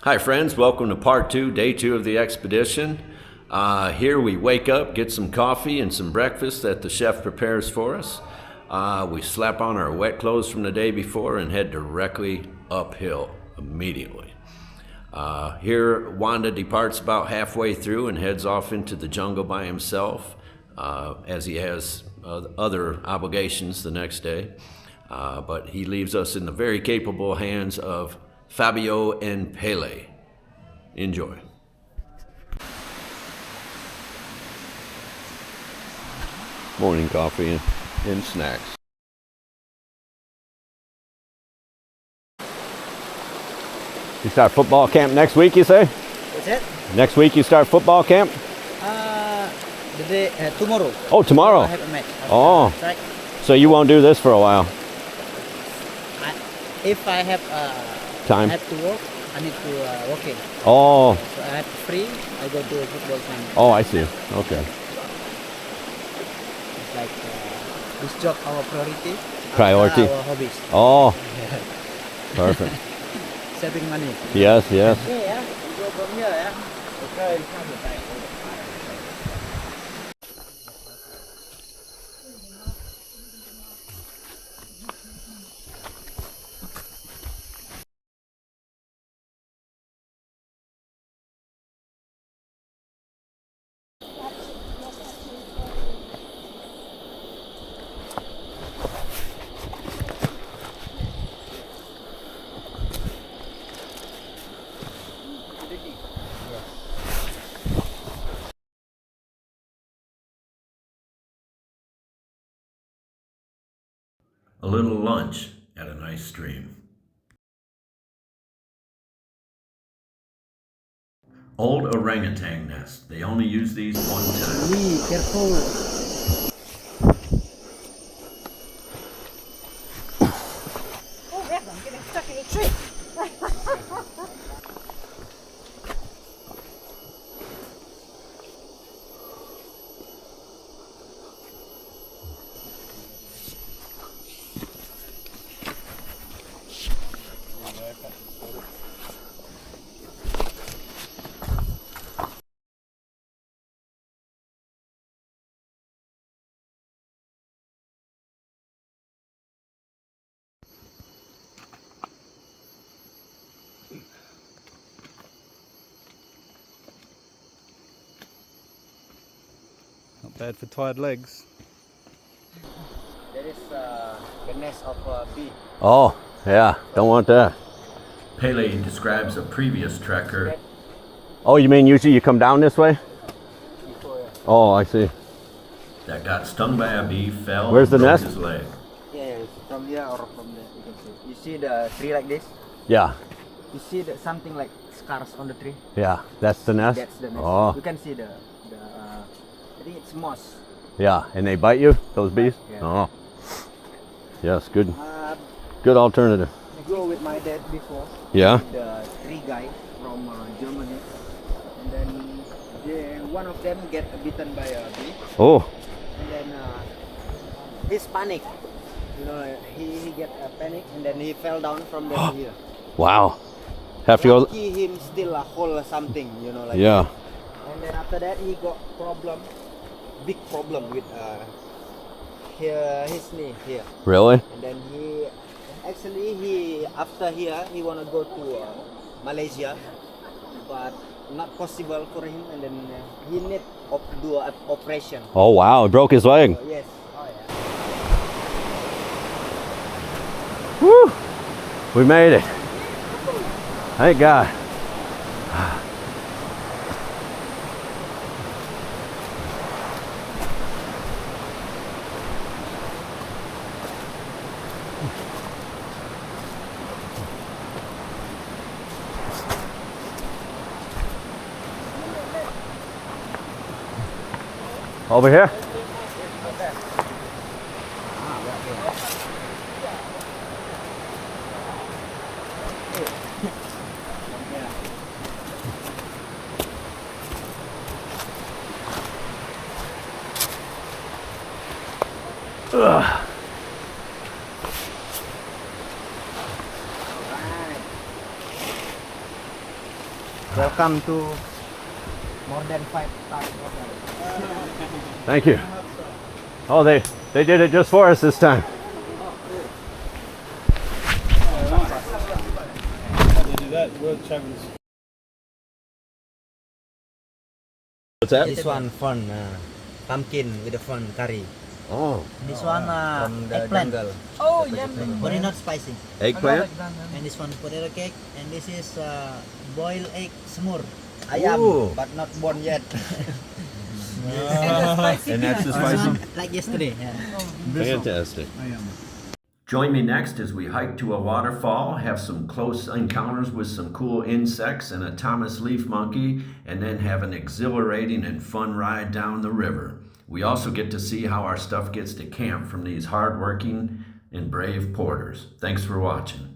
Hi friends, welcome to part 2, day 2 of the expedition. Here we wake up, get some coffee and some breakfast that the chef prepares for us. We slap on our wet clothes from the day before and head directly uphill immediately. Here Wanda departs about halfway through and heads off into the jungle by himself as he has other obligations the next day. But he leaves us in the very capable hands of Fabio and Pele. Enjoy. Morning coffee and snacks. You start football camp next week, you say? What's that? Next week you start football camp? The day tomorrow. Oh, tomorrow. I have a match. Oh. Right. So you won't do this for a while? If I have Time? I have to work, I need to working. Oh. So I have free, I go to a football camp. Oh, I see. Okay. It's like this job our priority. Priority. Our hobbies. Oh. Perfect. Saving money. Yes, yes. Okay, yeah. We go from here, yeah. Okay. A little lunch at a nice stream. Old orangutan nest. They only use these one time. Be careful. Oh, Rev, I'm getting stuck in a tree. Not bad for tired legs. There is the nest of bee. Oh, yeah. Don't want that. Pele describes a previous trekker. Oh, you mean usually you come down this way? Oh, I see. That got stung by a bee, fell, Where's the Oh, nest? broke his leg. Yeah, it's from here or from there. You can see. You see the tree like this? Yeah, You see something like scars on the tree? yeah. That's the nest? That's the nest. Oh, You can see the I think it's moss. yeah. And they bite you, those bees? Yeah. Oh. Yes, good. I Good alternative. go with my dad before. Yeah? With the three guys from Germany, and then one of them get bitten by a bee, Oh, and then he's panic. You know, he get a panic, and then he fell down from there to here. wow. Have to go. Lucky him still hold something, you know, like. Yeah. And then after that he got big problem with his knee here. Really? And then he after here he wanna go to Malaysia, but not possible for him, and then he need do an operation. Oh, wow. He broke his leg. So, yes. Oh yeah. Woo! We made it. Thank God. Over here? Ugh. Welcome to more than 5 stars. Thank you. Oh, they did it just for us this time. How do they do that? World champions. What's that? This one fun, pumpkin with the fun curry. Oh, This one from the eggplant, jungle. Oh, yummy. very not spicy. eggplant? And this one potato cake, and this is boiled egg semur. Ayam, Ooh. but not born yet. And that's the This spicy. one like yesterday. Yeah. Fantastic. Join me next as we hike to a waterfall, have some close encounters with some cool insects and a Thomas leaf monkey, and then have an exhilarating and fun ride down the river. We also get to see how our stuff gets to camp from these hardworking and brave porters. Thanks for watching.